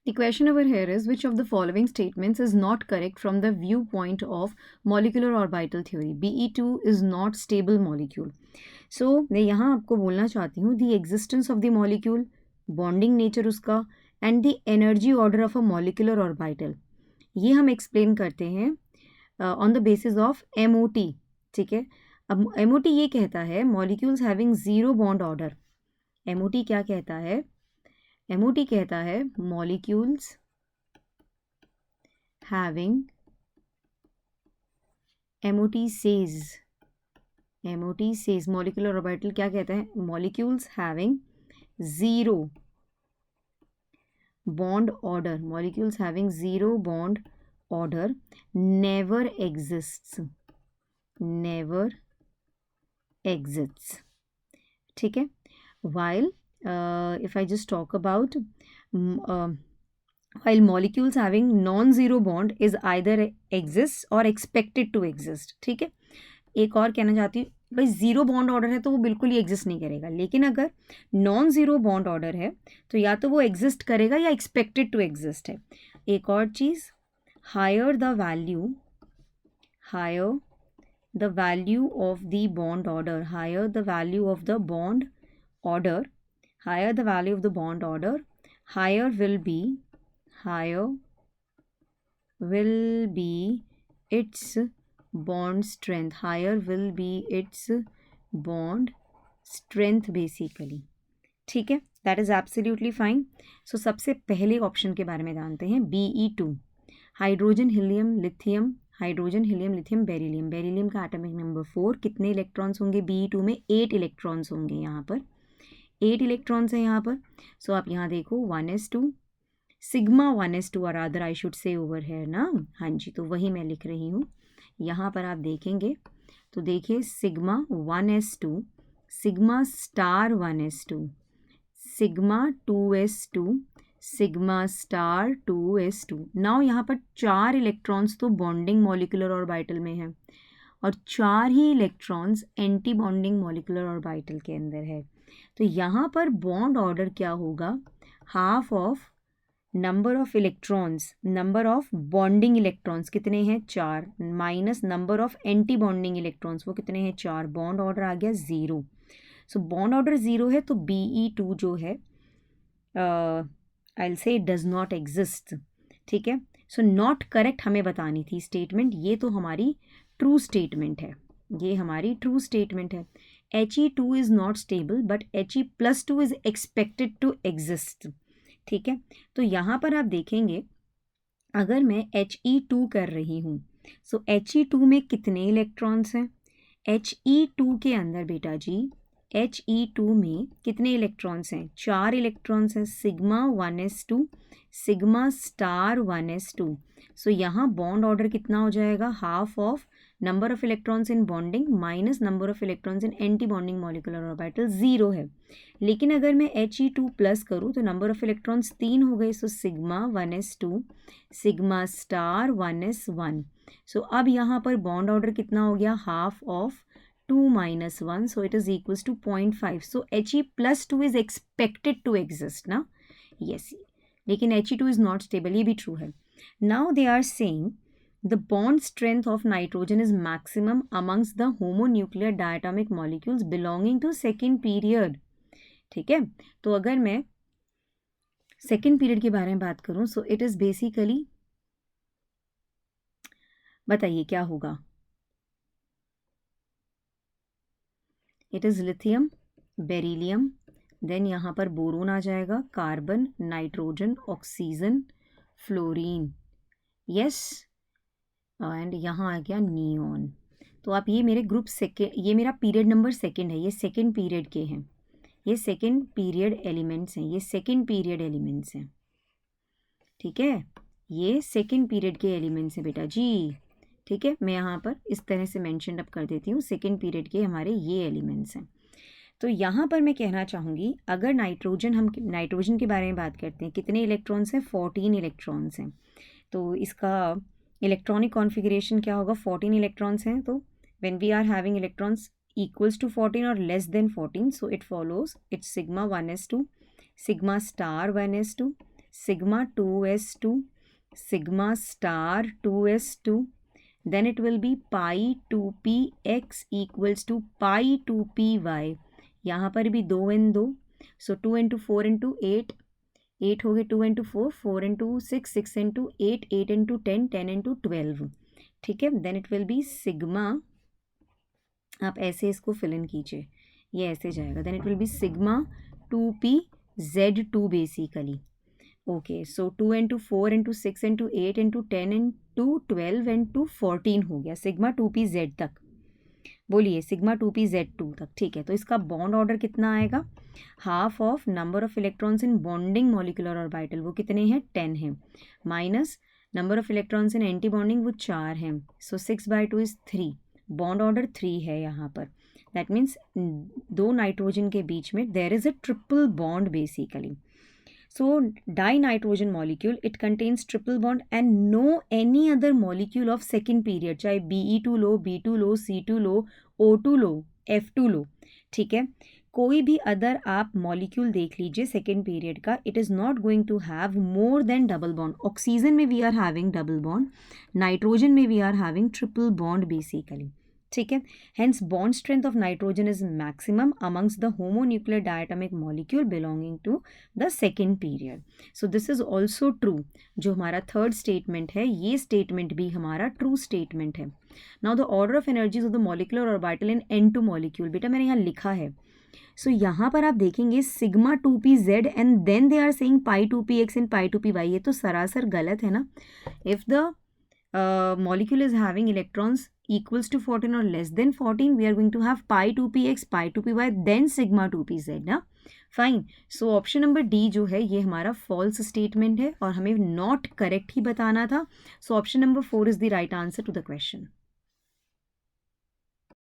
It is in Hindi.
The question over here is which of the following statements is not correct from the viewpoint of molecular orbital theory? Be2 is not stable molecule. So मैं यहाँ आपको बोलना चाहती हूँ the existence of the molecule, bonding nature उसका and the energy order of a molecular orbital, ये हम explain करते हैं on the basis of MOT. ठीक है, अब MOT ये कहता है molecules having zero bond order. MOT क्या कहता है? MOT कहता है molecules having, MOT says molecular orbital क्या कहता है? Molecules having zero bond order, molecules having zero bond order never exists. ठीक है, while if I just talk about while molecules having non-zero bond is either exists or expected to exist. ठीक है, एक और कहना चाहती हूँ भाई ज़ीरो बॉन्ड ऑर्डर है तो वो बिल्कुल ही एग्जिस्ट नहीं करेगा, लेकिन अगर नॉन ज़ीरो बॉन्ड ऑर्डर है तो या तो वो एग्जिस्ट करेगा या एक्सपेक्टेड टू एग्जिस्ट है. एक और चीज़, higher the value of the bond order, higher the value of the bond order, higher will be its bond strength, basically. ठीक है, that is absolutely fine. So सबसे पहले ऑप्शन के बारे में जानते हैं. Be2, hydrogen helium lithium, beryllium का एटॉमिक नंबर 4. कितने इलेक्ट्रॉन्स होंगे Be2 में? 8 इलेक्ट्रॉन्स होंगे. यहाँ पर 8 इलेक्ट्रॉन्स हैं यहाँ पर. सो आप यहाँ देखो 1s2, सिग्मा 1s2 और other I should say over है ना. हाँ जी, तो वही मैं लिख रही हूँ. यहाँ पर आप देखेंगे तो देखिए sigma 1s2, sigma star 1s2, sigma 2s2, sigma star 2s2. Now यहाँ पर 4 इलेक्ट्रॉन्स तो बॉन्डिंग मॉलिक्यूलर ऑर्बिटल में है और 4 ही electrons anti bonding molecular orbital के अंदर है. तो यहाँ पर बॉन्ड ऑर्डर क्या होगा? Half of number of electrons, number of bonding electrons कितने हैं? 4, minus number of anti bonding electrons, वो कितने हैं? 4. बॉन्ड ऑर्डर आ गया 0. सो बॉन्ड ऑर्डर 0 है तो Be2 जो है I will say does not exist. ठीक है, सो नॉट करेक्ट हमें बतानी थी स्टेटमेंट. ये तो हमारी ट्रू स्टेटमेंट है, He2 is not stable but He+2 is expected to exist. ठीक है, तो यहाँ पर आप देखेंगे अगर मैं He2 कर रही हूँ सो He2 में कितने इलेक्ट्रॉन्स हैं? He2 के अंदर बेटा जी, He2 में कितने इलेक्ट्रॉन्स हैं? 4 इलेक्ट्रॉन्स हैं. Sigma 1s2, sigma star 1s2. सो यहाँ बॉन्ड ऑर्डर कितना हो जाएगा? Half of number of electrons in bonding minus number of electrons in anti bonding molecular orbital 0 है. लेकिन अगर मैं He2 प्लस करूँ तो नंबर ऑफ इलेक्ट्रॉन्स 3 हो गए. So sigma 1s2, sigma star 1s1. सो अब यहाँ पर बॉन्ड ऑर्डर कितना हो गया? Half of 2 minus 1, so it is equals to 0.5. So He+2 is expected to exist ना. Yes, लेकिन He2 is not stable, ये भी true है. Now they are saying the bond strength of nitrogen is maximum amongst the homonuclear diatomic molecules belonging to second period. ठीक है, तो अगर मैं सेकेंड पीरियड के बारे में बात करूं सो इट इज बेसिकली, बताइए क्या होगा? It is lithium, beryllium, then यहाँ पर बोरोन आ जाएगा, carbon, nitrogen, oxygen, fluorine. Yes, and यहाँ आ गया नियॉन. तो आप ये मेरे ग्रुप सेकेंड, ये मेरा पीरियड नंबर सेकेंड है, ये सेकेंड पीरियड के हैं, ये सेकेंड पीरियड एलिमेंट्स हैं, ये सेकेंड पीरियड एलिमेंट्स हैं. ठीक है, ये सेकेंड पीरियड के एलिमेंट्स हैं बेटा जी. ठीक है, मैं यहाँ पर इस तरह से मेंशन अप कर देती हूँ, सेकेंड पीरियड के हमारे ये एलिमेंट्स हैं. तो यहाँ पर मैं कहना चाहूँगी अगर नाइट्रोजन, हम नाइट्रोजन के बारे में बात करते हैं, कितने इलेक्ट्रॉन्स हैं? 14 इलेक्ट्रॉन्स हैं. तो इसका इलेक्ट्रॉनिक कॉन्फ़िगरेशन क्या होगा? 14 इलेक्ट्रॉन्स हैं. तो when we are having electrons equals to 14 or less than 14, so it follows it's sigma 1s2, sigma star 1s2, sigma 2s2 sigma star 2s2, then it will be pi 2px equals to pi 2py. यहाँ पर भी 2 and 2, so 2 into 4 into 8, 8 हो गए 2 into 4, 4 into 6, 6 into 8, 8 into 10, 10 into 12. ठीक है, then it will be sigma, आप ऐसे इसको फिल इन कीजिए, ये ऐसे जाएगा, then it will be sigma 2pz2 basically. Okay, so 2 into 4 into 6 into 8 into 10 into 12 into 14 हो गया सिग्मा 2pz तक. बोलिए सिग्मा 2pz2 तक. ठीक है, तो इसका बॉन्ड ऑर्डर कितना आएगा? Half of number of electrons in bonding molecular orbital, वो कितने हैं? 10 हैं, minus number of electrons in anti bonding, वो 4 हैं, सो 6/2 इज 3. बॉन्ड ऑर्डर 3 है यहाँ पर. दैट मीन्स दो नाइट्रोजन के बीच में there is a triple bond basically. So dinitrogen molecule, it contains triple bond and no any other molecule of second period, चाहे Be2 लो, B2 लो, C2 लो, O2 लो, F2 लो. ठीक है, कोई भी अदर आप मॉलिक्यूल देख लीजिए सेकेंड पीरियड का, it is not going to have more than double bond. Oxygen में we are having double bond, nitrogen में we are having triple bond basically. ठीक है, hence bond strength of nitrogen is maximum amongst the homonuclear diatomic molecule belonging to the second period. So this is also true. जो हमारा थर्ड स्टेटमेंट है, ये स्टेटमेंट भी हमारा ट्रू स्टेटमेंट है. Now the order of energies of the molecular orbital in N2 molecule, बेटा मैंने यहाँ लिखा है. सो यहाँ पर आप देखेंगे sigma 2pz and then they are saying pi 2px and pi 2py. ये तो सरासर गलत है ना. If the molecule is having electrons equals to 14 or less than 14, we are going to have pi 2px, pi 2py, then sigma 2pz ना. फाइन. सो ऑप्शन नंबर डी जो है ये हमारा फॉल्स स्टेटमेंट है और हमें नॉट करेक्ट ही बताना था. So option number 4 is the right answer to the question.